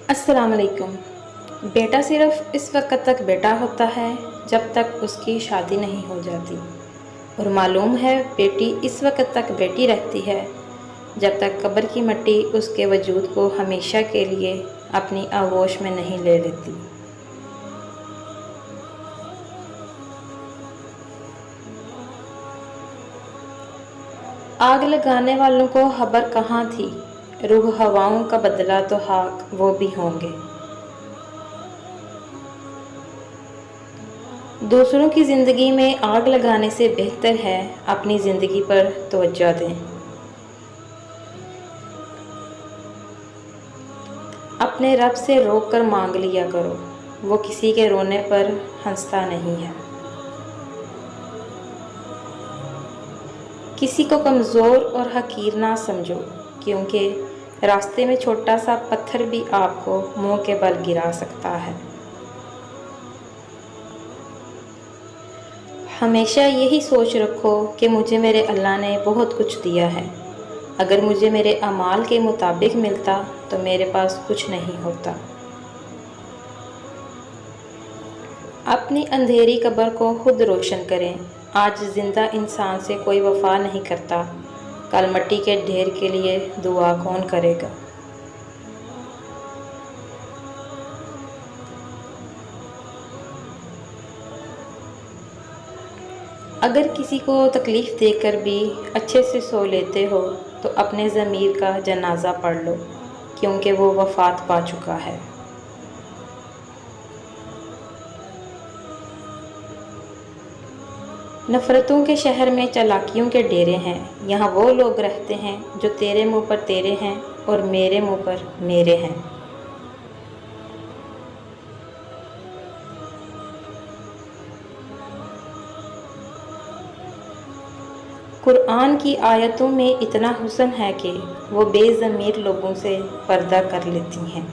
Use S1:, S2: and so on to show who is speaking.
S1: السلام علیکم۔ بیٹا صرف اس وقت تک بیٹا ہوتا ہے جب تک اس کی شادی نہیں ہو جاتی، اور معلوم ہے بیٹی اس وقت تک بیٹی رہتی ہے جب تک قبر کی مٹی اس کے وجود کو ہمیشہ کے لیے اپنی آغوش میں نہیں لے لیتی۔ آگ لگانے والوں کو خبر کہاں تھی، روح ہواؤں کا بدلہ تو خاک وہ بھی ہوں گے۔ دوسروں کی زندگی میں آگ لگانے سے بہتر ہے اپنی زندگی پر توجہ دیں۔ اپنے رب سے روک کر مانگ لیا کرو، وہ کسی کے رونے پر ہنستا نہیں ہے۔ کسی کو کمزور اور حقیر نہ سمجھو، کیونکہ راستے میں چھوٹا سا پتھر بھی آپ کو منہ کے بل گرا سکتا ہے۔ ہمیشہ یہی سوچ رکھو کہ مجھے میرے اللہ نے بہت کچھ دیا ہے، اگر مجھے میرے اعمال کے مطابق ملتا تو میرے پاس کچھ نہیں ہوتا۔ اپنی اندھیری قبر کو خود روشن کریں۔ آج زندہ انسان سے کوئی وفا نہیں کرتا، کل مٹی کے ڈھیر کے لیے دعا کون کرے گا؟ اگر کسی کو تکلیف دے کر بھی اچھے سے سو لیتے ہو تو اپنے ضمیر کا جنازہ پڑھ لو، کیونکہ وہ وفات پا چکا ہے۔ نفرتوں کے شہر میں چالاکیوں کے ڈیرے ہیں، یہاں وہ لوگ رہتے ہیں جو تیرے منہ پر تیرے ہیں اور میرے منہ پر میرے ہیں۔ قرآن کی آیتوں میں اتنا حسن ہے کہ وہ بے ضمیر لوگوں سے پردہ کر لیتی ہیں۔